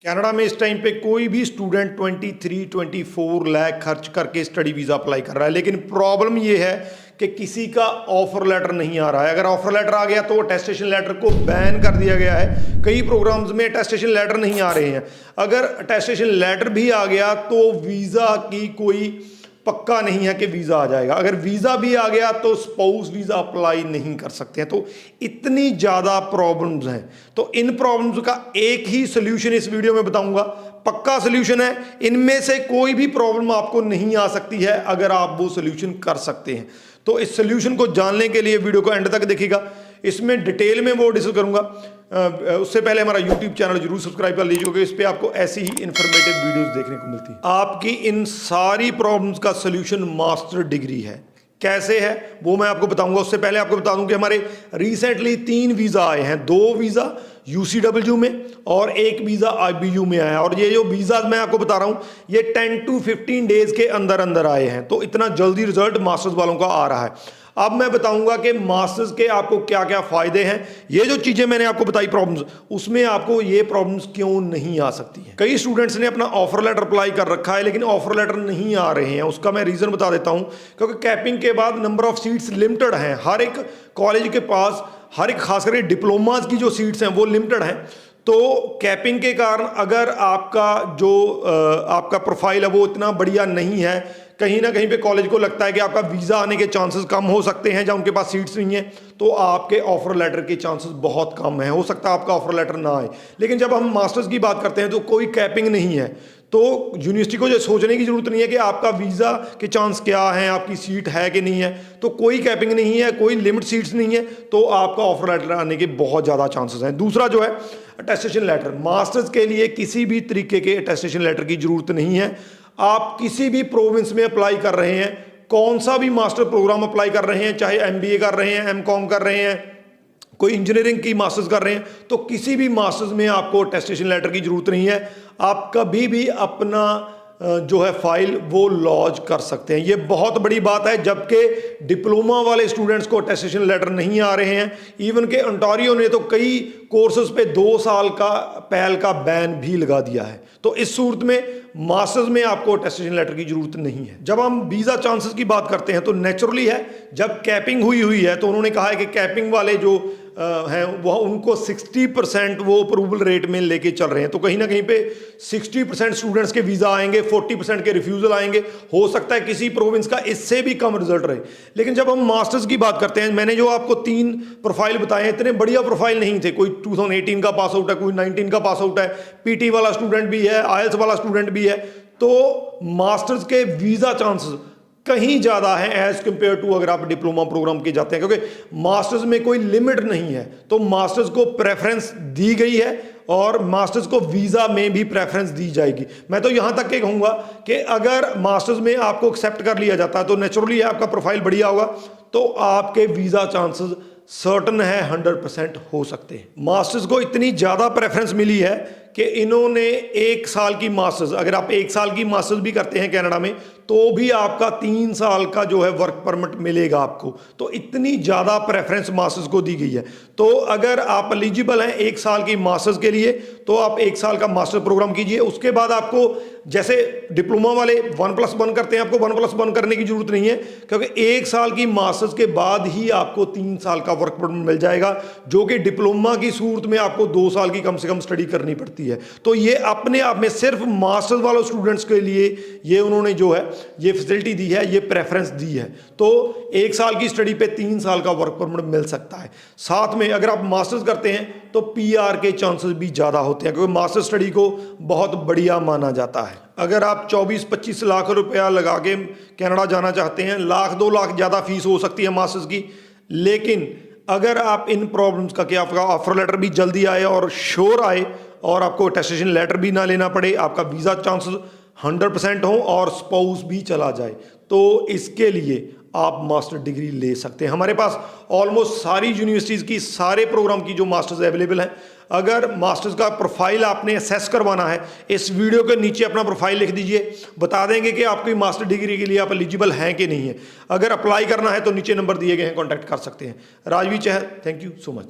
Canada में इस time पे कोई भी स्टूडेंट 23-24 लाख खर्च करके स्टडी वीज़ा अप्लाई कर रहा है, लेकिन प्रॉब्लम ये है कि किसी का ऑफर लेटर नहीं आ रहा है। अगर ऑफर लेटर आ गया तो अटेस्टेशन लेटर को बैन कर दिया गया है। कई प्रोग्राम्स में अटेस्टेशन लेटर नहीं आ रहे हैं। अगर अटेस्टेशन लेटर भी आ गया तो वीज़ा की कोई पक्का नहीं है कि वीज़ा आ जाएगा। अगर वीज़ा भी आ गया तो स्पाउस वीज़ा अप्लाई नहीं कर सकते हैं। तो इतनी ज़्यादा प्रॉब्लम्स हैं। तो इन प्रॉब्लम्स का एक ही सोल्यूशन इस वीडियो में बताऊंगा। पक्का सोल्यूशन है, इनमें से कोई भी प्रॉब्लम आपको नहीं आ सकती है अगर आप वो सोल्यूशन कर सकते हैं। तो इस सोल्यूशन को जानने के लिए वीडियो को एंड तक देखिएगा। इसमें डिटेल में वो डिस्कस करूंगा। उससे पहले हमारा यूट्यूब चैनल जरूर सब्सक्राइब कर लीजिए, क्योंकि इस पे आपको ऐसी ही इंफॉर्मेटिव वीडियोस देखने को मिलती है। आपकी इन सारी प्रॉब्लम्स का सोल्यूशन मास्टर डिग्री है। कैसे है वो मैं आपको बताऊंगा। उससे पहले आपको बता दूं कि हमारे रिसेंटली 3 वीज़ा आए हैं। 2 वीज़ा UCW में और 1 वीज़ा IBU में आया है। और ये जो वीज़ा मैं आपको बता रहा हूं ये 10 to 15 डेज के अंदर अंदर आए हैं। तो इतना जल्दी रिजल्ट मास्टर्स वालों का आ रहा है। अब मैं बताऊंगा कि मास्टर्स के आपको क्या क्या फायदे हैं। ये जो चीजें मैंने आपको बताई प्रॉब्लम्स, उसमें आपको ये प्रॉब्लम्स क्यों नहीं आ सकती हैं। कई स्टूडेंट्स ने अपना ऑफर लेटर अप्लाई कर रखा है, लेकिन ऑफर लेटर नहीं आ रहे हैं। उसका मैं रीजन बता देता हूं, क्योंकि कैपिंग के बाद नंबर ऑफ सीट्स लिमिटेड हैं। हर एक कॉलेज के पास, हर एक खास करके डिप्लोमाज की जो सीट्स हैं वो लिमिटेड हैं। तो कैपिंग के कारण अगर आपका जो आपका प्रोफाइल है वो इतना बढ़िया नहीं है, कहीं ना कहीं पे कॉलेज को लगता है कि आपका वीज़ा आने के चांसेस कम हो सकते हैं, या उनके पास सीट्स नहीं है, तो आपके ऑफर लेटर के चांसेस बहुत कम है। हो सकता है आपका ऑफर लेटर ना आए। लेकिन जब हम मास्टर्स की बात करते हैं तो कोई कैपिंग नहीं है। तो यूनिवर्सिटी को जो सोचने की जरूरत नहीं है कि आपका वीज़ा के चांस क्या है, आपकी सीट है कि नहीं है। तो कोई कैपिंग नहीं है, कोई लिमिट सीट्स नहीं है, तो आपका ऑफर लेटर आने के बहुत ज़्यादा चांसेस हैं। दूसरा जो है अटेस्टेशन लेटर। मास्टर्स के लिए किसी भी तरीके के अटेस्टेशन लेटर की जरूरत नहीं है। आप किसी भी प्रोविंस में अप्लाई कर रहे हैं, कौन सा भी मास्टर प्रोग्राम अप्लाई कर रहे हैं, चाहे MBA कर रहे हैं, MCOM कर रहे हैं, कोई इंजीनियरिंग की मास्टर्स कर रहे हैं, तो किसी भी मास्टर्स में आपको अटेस्टेशन लेटर की जरूरत नहीं है। आप कभी भी अपना जो है फाइल वो लॉन्च कर सकते हैं। ये बहुत बड़ी बात है, जबकि डिप्लोमा वाले स्टूडेंट्स को अटेस्टेशन लेटर नहीं आ रहे हैं। इवन के ओंटारियो ने तो कई कोर्सेज पे 2 साल का पैल का बैन भी लगा दिया है। तो इस सूरत में मास्टर्स में आपको अटेस्टेशन लेटर की जरूरत नहीं है। जब हम वीज़ा चांसेस की बात करते हैं तो नेचुरली है, जब कैपिंग हुई है तो उन्होंने कहा है कि कैपिंग वाले जो हैं वह उनको 60% वो अप्रूवल रेट में लेके चल रहे हैं। तो कहीं ना कहीं पे 60% स्टूडेंट्स के वीज़ा आएंगे, 40% के रिफ्यूज़ल आएंगे। हो सकता है किसी प्रोविंस का इससे भी कम रिजल्ट रहे। लेकिन जब हम मास्टर्स की बात करते हैं, मैंने जो आपको 3 प्रोफाइल बताए हैं, इतने बढ़िया प्रोफाइल नहीं थे। कोई 2018 का पास आउट है, कोई 19 का पास आउट है, PT वाला स्टूडेंट भी है, IELTS वाला स्टूडेंट भी है। तो मास्टर्स के वीज़ा चांसेस कहीं ज़्यादा है एज कंपेयर टू अगर आप डिप्लोमा प्रोग्राम के जाते हैं, क्योंकि मास्टर्स में कोई लिमिट नहीं है। तो मास्टर्स को प्रेफरेंस दी गई है और मास्टर्स को वीज़ा में भी प्रेफरेंस दी जाएगी। मैं तो यहाँ तक के कहूँगा कि अगर मास्टर्स में आपको एक्सेप्ट कर लिया जाता है तो नेचुरली आपका प्रोफाइल बढ़िया होगा, तो आपके वीज़ा चांसेस सर्टन है 100% हो सकते हैं। मास्टर्स को इतनी ज़्यादा प्रेफरेंस मिली है कि इन्होंने 1 साल की मास्टर्स, अगर आप 1 साल की मास्टर्स भी करते हैं कनाडा में, तो भी आपका 3 साल का जो है वर्क परमिट मिलेगा आपको। तो इतनी ज़्यादा प्रेफरेंस मास्टर्स को दी गई है। तो अगर आप एलिजिबल हैं 1 साल की मास्टर्स के लिए, तो आप 1 साल का मास्टर प्रोग्राम कीजिए। उसके बाद आपको, जैसे डिप्लोमा वाले 1+1 करते हैं, आपको 1+1 करने की जरूरत नहीं है, क्योंकि 1 साल की मास्टर्स के बाद ही आपको 3 साल का वर्क परमिट मिल जाएगा, जो कि डिप्लोमा की सूरत में आपको 2 साल की कम से कम स्टडी करनी पड़ती है। तो ये अपने आप में सिर्फ मास्टर्स वाले स्टूडेंट्स के लिए ये उन्होंने जो है ये फैसिलिटी दी है, ये प्रेफरेंस दी है। तो 1 साल की स्टडी पे 3 साल का वर्क परमिट मिल सकता है। साथ में अगर आप मास्टर्स करते हैं तो PR के चांसेस भी ज़्यादा होते हैं, क्योंकि मास्टर स्टडी को बहुत बढ़िया माना जाता है। अगर आप 24-25 लाख रुपया लगा के कनाडा जाना चाहते हैं, 1-2 लाख ज़्यादा फीस हो सकती है मास्टर्स की। लेकिन अगर आप इन प्रॉब्लम्स का कि आपका ऑफर लेटर भी जल्दी आए और श्योर आए और आपको अटेस्टेशन लेटर भी ना लेना पड़े, आपका वीज़ा चांसेस 100% हो और स्पाउस भी चला जाए, तो इसके लिए आप मास्टर डिग्री ले सकते हैं। हमारे पास ऑलमोस्ट सारी यूनिवर्सिटीज़ की सारे प्रोग्राम की जो मास्टर्स अवेलेबल हैं। अगर मास्टर्स का प्रोफाइल आपने असेस करवाना है, इस वीडियो के नीचे अपना प्रोफाइल लिख दीजिए, बता देंगे कि आपकी मास्टर डिग्री के लिए आप एलिजिबल हैं कि नहीं है। अगर अप्लाई करना है तो नीचे नंबर दिए गए हैं, कॉन्टैक्ट कर सकते हैं। राजवीर चहल, थैंक यू सो मच।